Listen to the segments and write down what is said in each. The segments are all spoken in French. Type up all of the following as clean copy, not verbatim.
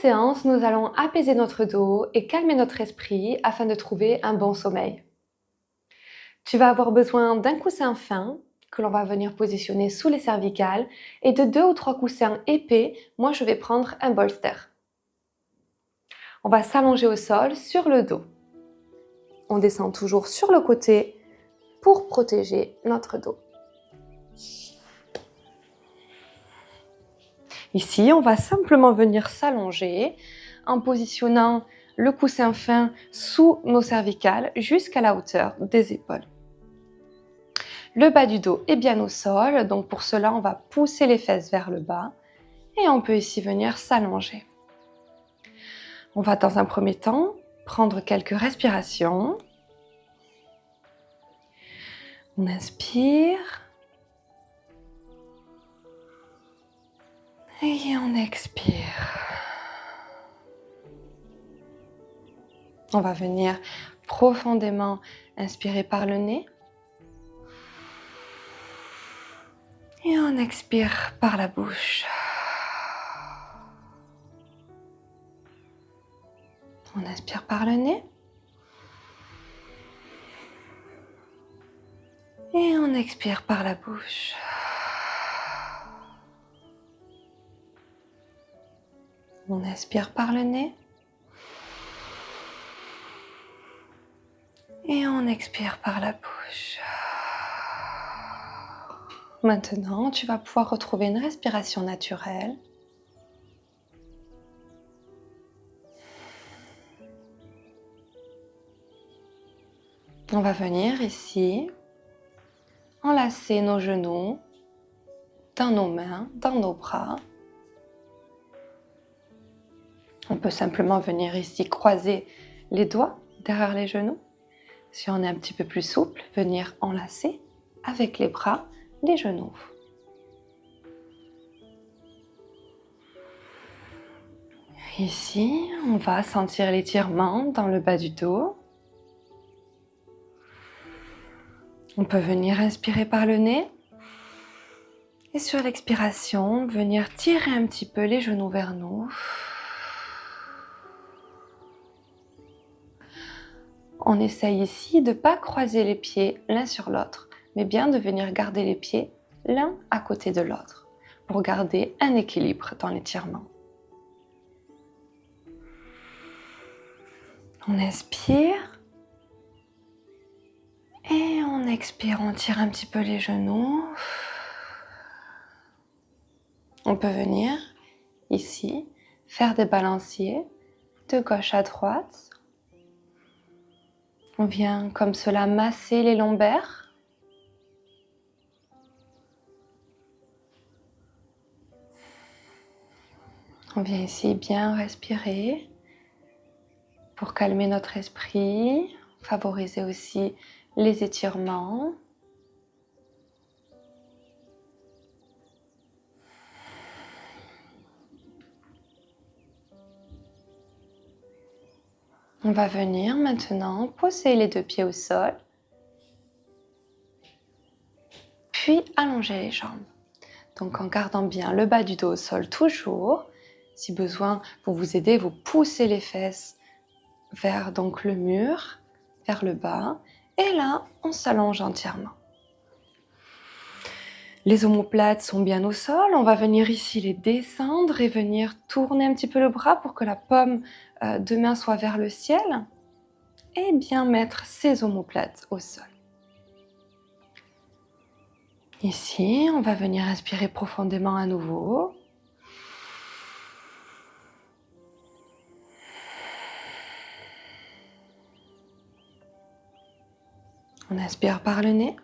séance, nous allons apaiser notre dos et calmer notre esprit afin de trouver un bon sommeil. Tu vas avoir besoin d'un coussin fin que l'on va venir positionner sous les cervicales et de 2 ou 3 coussins épais. Moi, je vais prendre un bolster. On va s'allonger au sol sur le dos. On descend toujours sur le côté pour protéger notre dos. Ici, on va simplement venir s'allonger en positionnant le coussin fin sous nos cervicales jusqu'à la hauteur des épaules. Le bas du dos est bien au sol, donc pour cela, on va pousser les fesses vers le bas et on peut ici venir s'allonger. On va dans un premier temps prendre quelques respirations. On inspire et on expire. On va venir profondément inspirer par le nez. Et on expire par la bouche. On inspire par le nez. Et on expire par la bouche. On inspire par le nez. Et on expire par la bouche. Maintenant, tu vas pouvoir retrouver une respiration naturelle. On va venir ici enlacer nos genoux dans nos mains, dans nos bras. On peut simplement venir ici croiser les doigts derrière les genoux. Si on est un petit peu plus souple, venir enlacer avec les bras les genoux. Ici, on va sentir l'étirement dans le bas du dos. On peut venir inspirer par le nez. Et sur l'expiration, venir tirer un petit peu les genoux vers nous. On essaye ici de ne pas croiser les pieds l'un sur l'autre, mais bien de venir garder les pieds l'un à côté de l'autre pour garder un équilibre dans l'étirement. On inspire et on expire, on tire un petit peu les genoux. On peut venir ici faire des balanciers de gauche à droite. On vient comme cela masser les lombaires. On vient ici bien respirer pour calmer notre esprit, favoriser aussi les étirements. On va venir maintenant poser les 2 pieds au sol, puis allonger les jambes. Donc en gardant bien le bas du dos au sol toujours. Si besoin, pour vous aider, vous poussez les fesses vers donc le mur, vers le bas. Et là, on s'allonge entièrement. Les omoplates sont bien au sol. On va venir ici les descendre et venir tourner un petit peu le bras pour que la paume de main soit vers le ciel. Et bien mettre ses omoplates au sol. Ici, on va venir inspirer profondément à nouveau. On inspire par le nez.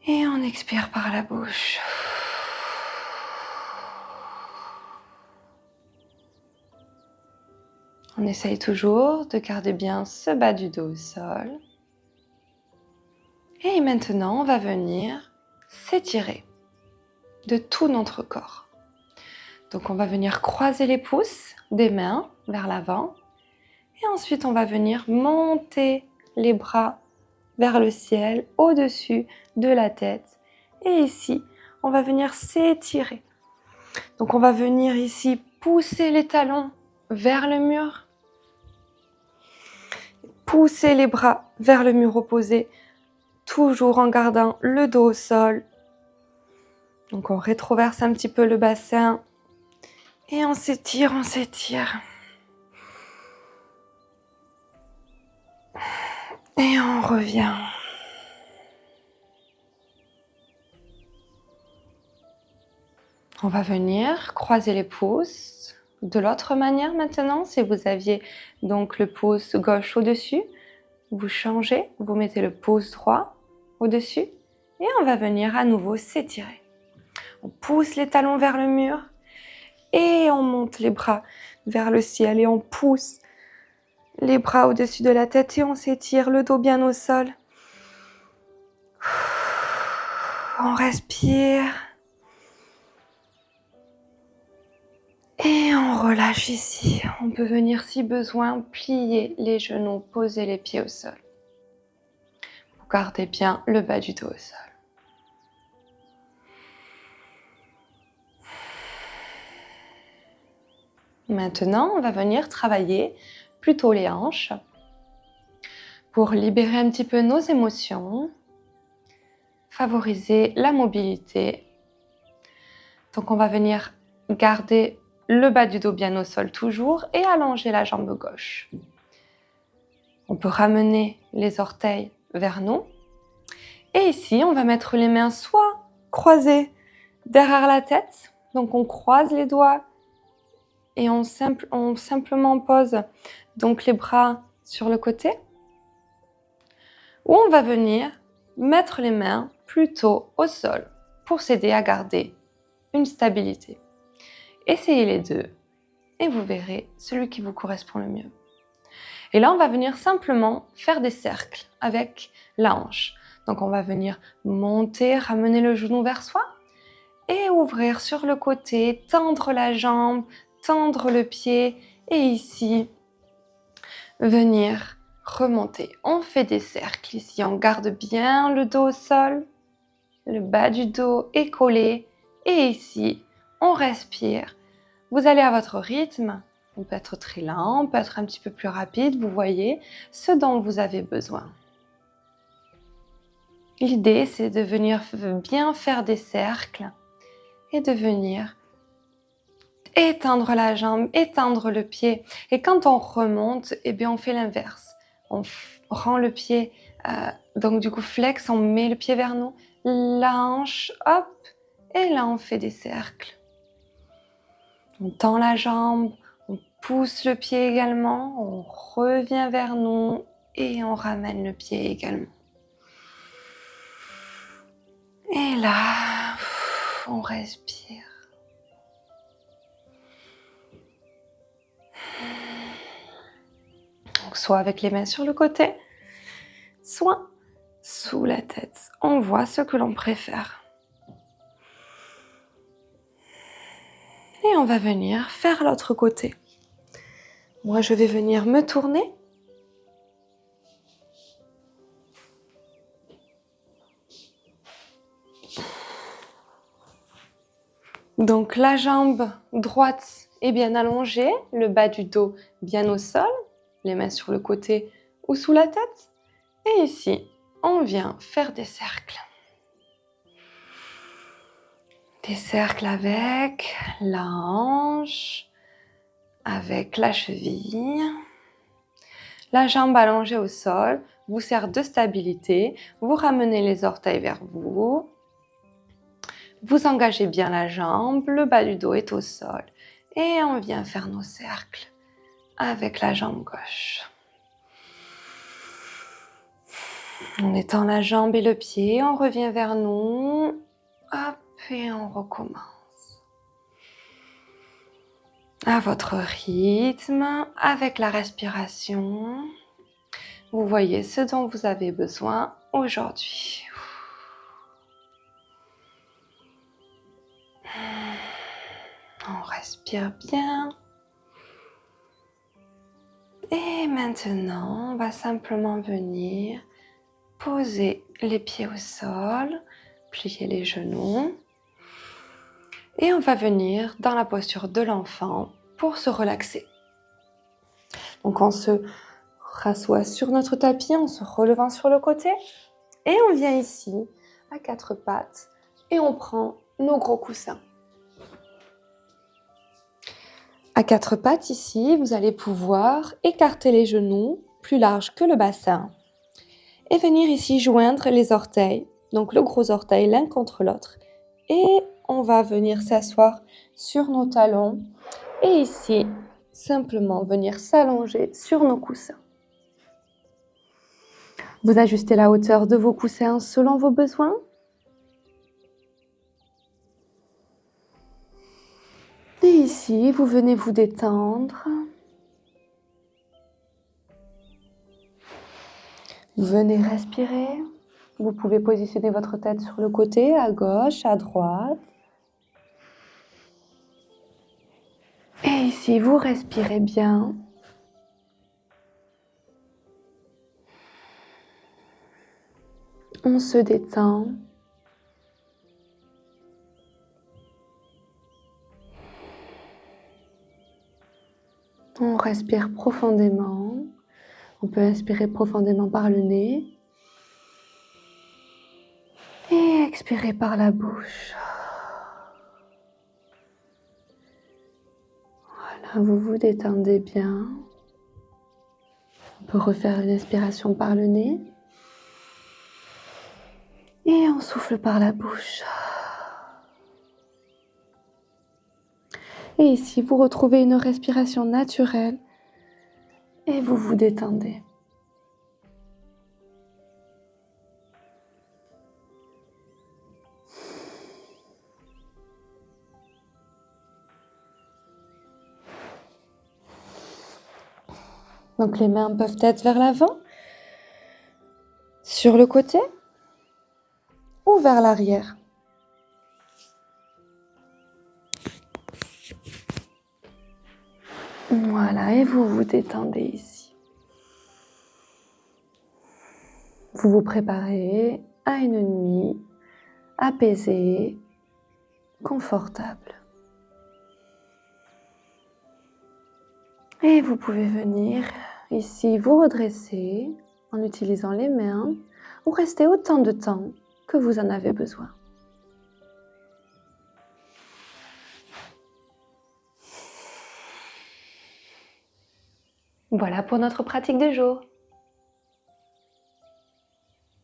Et on expire par la bouche. On essaye toujours de garder bien ce bas du dos au sol. Et maintenant, on va venir s'étirer de tout notre corps. Donc, on va venir croiser les pouces des mains vers l'avant. Et ensuite, on va venir monter les bras vers le ciel, au-dessus de la tête. Et ici, on va venir s'étirer. Donc on va venir ici pousser les talons vers le mur. Pousser les bras vers le mur opposé, toujours en gardant le dos au sol. Donc on rétroverse un petit peu le bassin et on s'étire, on s'étire. Et on revient. On va venir croiser les pouces de l'autre manière maintenant. Si vous aviez donc le pouce gauche au-dessus, vous changez, vous mettez le pouce droit au-dessus et on va venir à nouveau s'étirer. On pousse les talons vers le mur et on monte les bras vers le ciel et on pousse les bras au-dessus de la tête et on s'étire, le dos bien au sol. On respire. Et on relâche ici. On peut venir si besoin plier les genoux, poser les pieds au sol. Vous gardez bien le bas du dos au sol. Maintenant, on va venir travailler plutôt les hanches pour libérer un petit peu nos émotions, favoriser la mobilité. Donc on va venir garder le bas du dos bien au sol toujours et allonger la jambe gauche. On peut ramener les orteils vers nous. Et ici, on va mettre les mains soit croisées derrière la tête, donc on croise les doigts et on simplement pose donc les bras sur le côté. Ou on va venir mettre les mains plutôt au sol pour s'aider à garder une stabilité. Essayez les deux et vous verrez celui qui vous correspond le mieux. Et là, on va venir simplement faire des cercles avec la hanche. Donc, on va venir monter, ramener le genou vers soi et ouvrir sur le côté, tendre la jambe, tendre le pied et ici, venir remonter. On fait des cercles ici, on garde bien le dos au sol, le bas du dos est collé et ici, on respire. Vous allez à votre rythme, on peut être très lent, on peut être un petit peu plus rapide, vous voyez ce dont vous avez besoin. L'idée, c'est de venir bien faire des cercles et de venir étendre la jambe, étendre le pied. Et quand on remonte, eh bien, on fait l'inverse. On rend le pied, donc du coup flex, on met le pied vers nous, la hanche, hop, et là on fait des cercles. On tend la jambe, on pousse le pied également, on revient vers nous et on ramène le pied également. Et là, on respire. Donc, soit avec les mains sur le côté, soit sous la tête. On voit ce que l'on préfère. Et on va venir faire l'autre côté. Moi, je vais venir me tourner. Donc, la jambe droite est bien allongée, le bas du dos bien au sol, les mains sur le côté ou sous la tête. Et ici, on vient faire des cercles. Des cercles avec la hanche, avec la cheville. La jambe allongée au sol vous sert de stabilité. Vous ramenez les orteils vers vous. Vous engagez bien la jambe, le bas du dos est au sol. Et on vient faire nos cercles avec la jambe gauche. On étend la jambe et le pied, on revient vers nous. Hop, et on recommence. À votre rythme, avec la respiration. Vous voyez ce dont vous avez besoin aujourd'hui. On respire bien. Et maintenant, on va simplement venir poser les pieds au sol, plier les genoux. Et on va venir dans la posture de l'enfant pour se relaxer. Donc on se rassoit sur notre tapis en se relevant sur le côté. Et on vient ici à quatre pattes et on prend nos gros coussins. À quatre pattes ici, vous allez pouvoir écarter les genoux plus larges que le bassin et venir ici joindre les orteils, donc le gros orteil l'un contre l'autre. Et on va venir s'asseoir sur nos talons et ici, simplement venir s'allonger sur nos coussins. Vous ajustez la hauteur de vos coussins selon vos besoins. Et ici, vous venez vous détendre. Vous venez respirer. Vous pouvez positionner votre tête sur le côté, à gauche, à droite. Et ici, vous respirez bien. On se détend. On respire profondément. On peut inspirer profondément par le nez. Et expirer par la bouche. Voilà, vous vous détendez bien. On peut refaire une inspiration par le nez. Et on souffle par la bouche. Et ici, vous retrouvez une respiration naturelle et vous vous détendez. Donc les mains peuvent être vers l'avant, sur le côté ou vers l'arrière. Voilà, et vous vous détendez ici. Vous vous préparez à une nuit apaisée, confortable. Et vous pouvez venir ici vous redresser en utilisant les mains ou rester autant de temps que vous en avez besoin. Voilà pour notre pratique du jour.